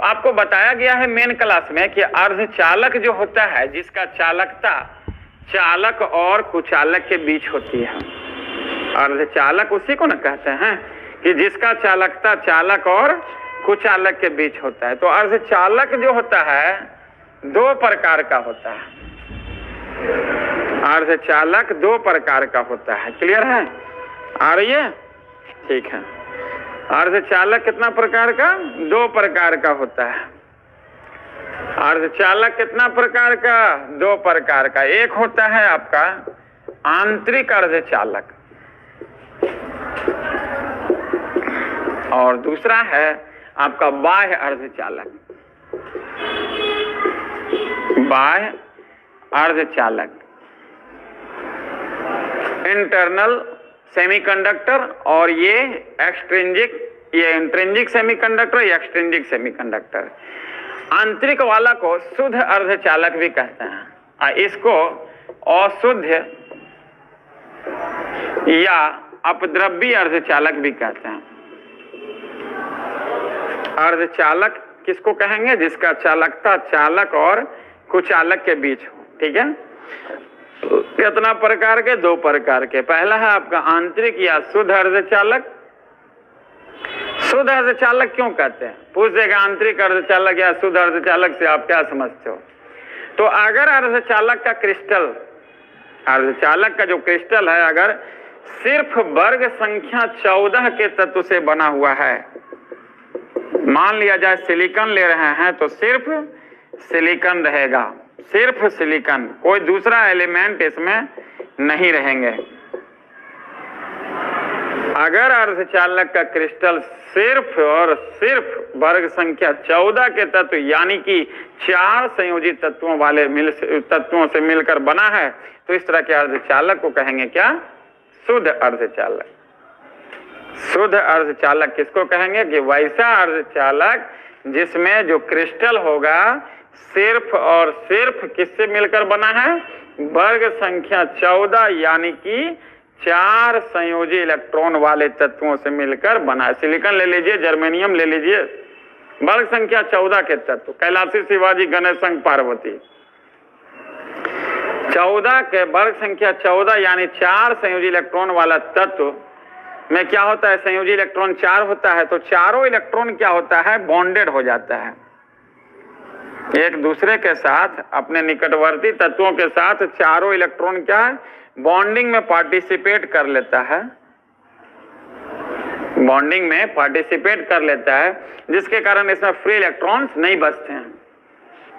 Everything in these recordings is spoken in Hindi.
आपको बताया गया है मेन क्लास में कि अर्धचालक जो होता है जिसका चालकता चालक और कुचालक के बीच होती है, अर्धचालक उसी को न कहते हैं कि जिसका चालकता चालक और कुचालक के बीच होता है। तो अर्धचालक जो होता है दो प्रकार का होता है, अर्धचालक दो प्रकार का होता है। क्लियर है? आ रही है? ठीक है। अर्धचालक कितना प्रकार का? दो प्रकार का होता है। अर्धचालक कितना प्रकार का? दो प्रकार का। एक होता है आपका आंतरिक अर्धचालक और दूसरा है आपका बाह्य अर्धचालक। बाह्य अर्धचालक इंटरनल सेमीकंडक्टर और ये एक्सट्रिंजिक, ये इंट्रिंजिक सेमीकंडक्टर, ये एक्सट्रिंजिक सेमीकंडक्टर। आंतरिक वाला को शुद्ध अर्धचालक भी कहते हैं, इसको अशुद्ध या अपद्रव्य अर्धचालक भी कहते हैं। अर्धचालक किसको कहेंगे? जिसका चालकता चालक और कुचालक के बीच हो। ठीक है? कितना प्रकार के? दो प्रकार के। पहला है आपका आंतरिक या शुद्ध अर्धचालक। शुद्ध अर्धचालक क्यों कहते हैं? पूछ देगा आंतरिक अर्धचालक या शुद्ध अर्धचालक से आप क्या समझते हो? तो अगर अर्धचालक का क्रिस्टल, अर्धचालक का जो क्रिस्टल है अगर सिर्फ वर्ग संख्या 14 के तत्व से बना हुआ है, मान लिया जाए सिलिकॉन ले रहे हैं तो सिर्फ सिलिकॉन रहेगा, सिर्फ सिलिकॉन, कोई दूसरा एलिमेंट इसमें नहीं रहेंगे। अगर अर्धचालक का क्रिस्टल सिर्फ और सिर्फ वर्ग संख्या 14 के तत्व यानी कि 4 संयोजित तत्वों से मिलकर बना है तो इस तरह के अर्धचालक को कहेंगे क्या? शुद्ध अर्धचालक। शुद्ध अर्धचालक किसको कहेंगे? कि वैसा अर्धचालक जिसमें जो क्रिस्टल होगा सिर्फ और सिर्फ किससे मिलकर बना है? वर्ग संख्या 14 यानी कि 4 संयोजी इलेक्ट्रॉन वाले तत्वों से मिलकर बना है। सिलिकॉन ले लीजिए, जर्मेनियम ले लीजिए, वर्ग संख्या 14 के तत्व, कैलाशी शिवाजी गणेश संघ पार्वती, 14 के वर्ग संख्या 14 यानी 4 संयोजी इलेक्ट्रॉन वाला तत्व में क्या होता है? संयोजी इलेक्ट्रॉन 4 होता है तो चारों इलेक्ट्रॉन क्या होता है? बॉन्डेड हो जाता है एक दूसरे के साथ, अपने निकटवर्ती तत्वों के साथ चारों इलेक्ट्रॉन क्या है? बॉन्डिंग में पार्टिसिपेट कर लेता है, बॉन्डिंग में पार्टिसिपेट कर लेता है, जिसके कारण इसमें फ्री इलेक्ट्रॉन्स नहीं बचते हैं,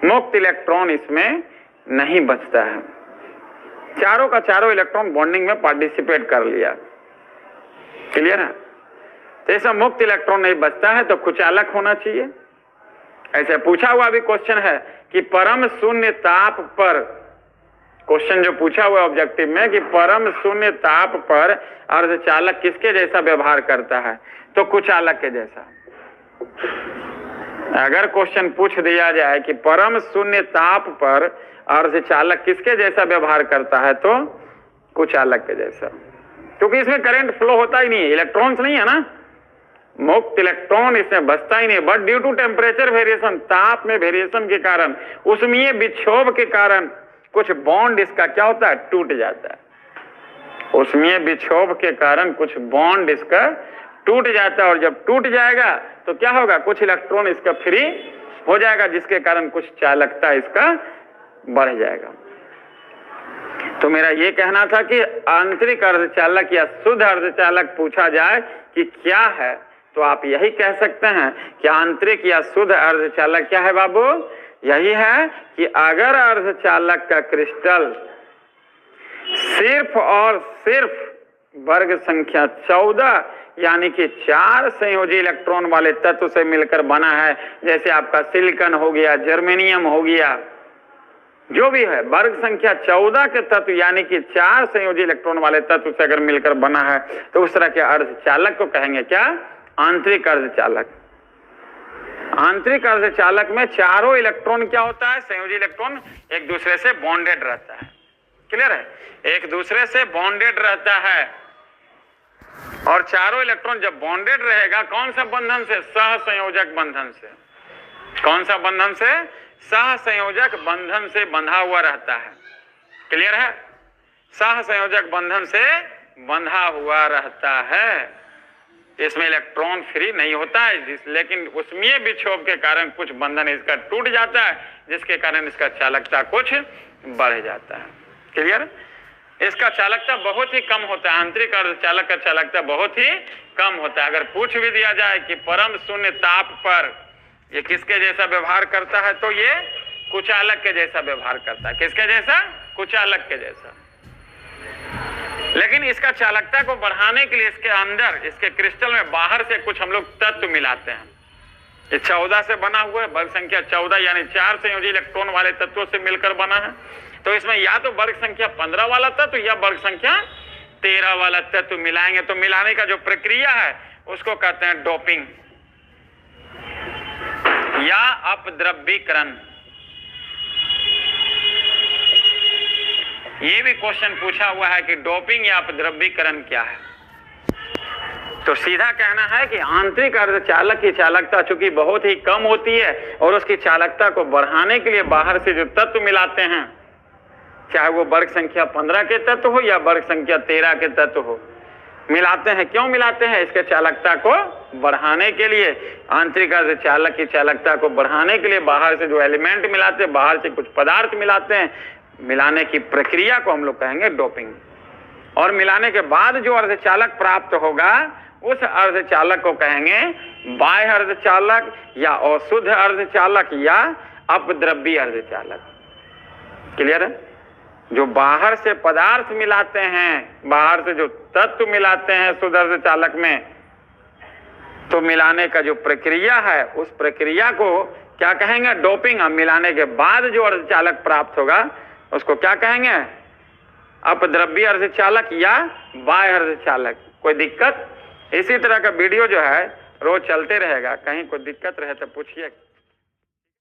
मुक्त इलेक्ट्रॉन इसमें नहीं बचता है। चारों का चारों इलेक्ट्रॉन बॉन्डिंग में पार्टिसिपेट कर लिया। क्लियर है? तो इसमें मुक्त इलेक्ट्रॉन नहीं बचता है तो कुचालक होना चाहिए। ऐसे पूछा हुआ भी क्वेश्चन है कि परम शून्य ताप पर, क्वेश्चन जो पूछा हुआ ऑब्जेक्टिव में कि परम शून्य ताप पर अर्धचालक किसके जैसा व्यवहार करता है? तो कुचालक के जैसा। अगर क्वेश्चन पूछ दिया जाए कि परम शून्य ताप पर अर्धचालक किसके जैसा व्यवहार करता है तो कुचालक के जैसा, क्योंकि इसमें करंट फ्लो होता ही नहीं है, इलेक्ट्रॉन्स नहीं है ना, मुक्त इलेक्ट्रॉन इसमें बचता ही नहीं। But due to temperature variation, ताप में वेरिएशन के कारण, उसमें विक्षोभ के कारण कुछ बॉन्ड इसका क्या होता है? टूट जाता है। उसमें विक्षोभ के कारण कुछ बॉन्ड इसका टूट जाता है और जब टूट जाएगा तो क्या होगा? कुछ इलेक्ट्रॉन इसका फ्री हो जाएगा, जिसके कारण कुछ चालकता इसका बढ़ जाएगा। तो मेरा ये कहना था कि आंतरिक अर्धचालक या शुद्ध अर्धचालक पूछा जाए कि क्या है तो आप यही कह सकते हैं कि आंतरिक या शुद्ध अर्धचालक क्या है बाबू? यही है कि अगर अर्धचालक का क्रिस्टल सिर्फ और सिर्फ वर्ग संख्या 14 यानी कि 4 संयोजी इलेक्ट्रॉन वाले तत्व से मिलकर बना है, जैसे आपका सिलिकॉन हो गया, जर्मेनियम हो गया, जो भी है वर्ग संख्या 14 के तत्व यानी कि 4 संयोजी इलेक्ट्रॉन वाले तत्व से अगर मिलकर बना है तो उस तरह के अर्धचालक को कहेंगे क्या? आंतरिक अर्धचालक। आंतरिक अर्धचालक में चारों इलेक्ट्रॉन क्या होता है? संयोजी इलेक्ट्रॉन एक दूसरे से बॉन्डेड रहता है। क्लियर है? एक दूसरे से बॉन्डेड रहता है और चारों इलेक्ट्रॉन जब बॉन्डेड रहेगा कौन सा बंधन से? सहसंयोजक बंधन से। कौन सा बंधन से? सहसंयोजक बंधन से बंधा हुआ रहता है। क्लियर है? सहसंयोजक बंधन से बंधा हुआ रहता है। इसमें इलेक्ट्रॉन फ्री नहीं होता है, लेकिन उसमें विक्षोभ के कारण कुछ बंधन इसका टूट जाता है, जिसके कारण इसका चालकता कुछ बढ़ जाता है। क्लियर? इसका चालकता बहुत ही कम होता है, आंतरिक अर्धचालक का चालकता बहुत ही कम होता है। अगर पूछ भी दिया जाए कि परम शून्य ताप पर ये किसके जैसा व्यवहार करता है, तो ये कुचालक के जैसा व्यवहार करता है। किसके जैसा? कुचालक के जैसा। लेकिन इसका चालकता को बढ़ाने के लिए इसके अंदर, इसके क्रिस्टल में बाहर से कुछ हम लोग तत्व मिलाते हैं। ये 14 से बना हुआ है, वर्ग संख्या 14 यानी 4 संयोजी इलेक्ट्रॉन वाले तत्वों से मिलकर बना है। तो इसमें या तो वर्ग संख्या 15 वाला तत्व या वर्ग संख्या 13 वाला तत्व मिलाएंगे। तो मिलाने का जो प्रक्रिया है उसको कहते हैं डोपिंग या अपद्रव्यीकरण। ये भी क्वेश्चन पूछा हुआ है कि डोपिंग या अपद्रव्यीकरण क्या है। तो सीधा कहना है कि आंतरिक अर्धचालक की चालकता चूंकि बहुत ही कम होती है और उसकी चालकता को बढ़ाने के लिए बाहर से जो तत्व मिलाते हैं, चाहे वो वर्ग संख्या 15 के तत्व हो या वर्ग संख्या 13 के तत्व हो, मिलाते हैं। क्यों मिलाते हैं? इसके चालकता को बढ़ाने के लिए, आंतरिक अर्धचालक की चालकता को बढ़ाने के लिए बाहर से जो एलिमेंट मिलाते हैं, बाहर से कुछ पदार्थ मिलाते हैं। मिलाने की प्रक्रिया को हम लोग कहेंगे डोपिंग। और मिलाने के बाद जो अर्धचालक प्राप्त होगा उस अर्धचालक को कहेंगे बाह्य अर्धचालक या अशुद्ध अर्धचालक या अपद्रव्यी अर्धचालक। क्लियर है? जो बाहर से पदार्थ मिलाते हैं, बाहर से जो तत्व मिलाते हैं शुद्ध अर्धचालक में, तो मिलाने का जो प्रक्रिया है उस प्रक्रिया को क्या कहेंगे? डोपिंग। अब मिलाने के बाद जो अर्धचालक प्राप्त होगा उसको क्या कहेंगे? अपद्रव्यी अर्धचालक या बाह्य अर्धचालक। कोई दिक्कत? इसी तरह का वीडियो जो है रोज चलते रहेगा। कहीं कोई दिक्कत रहे तो पूछिए।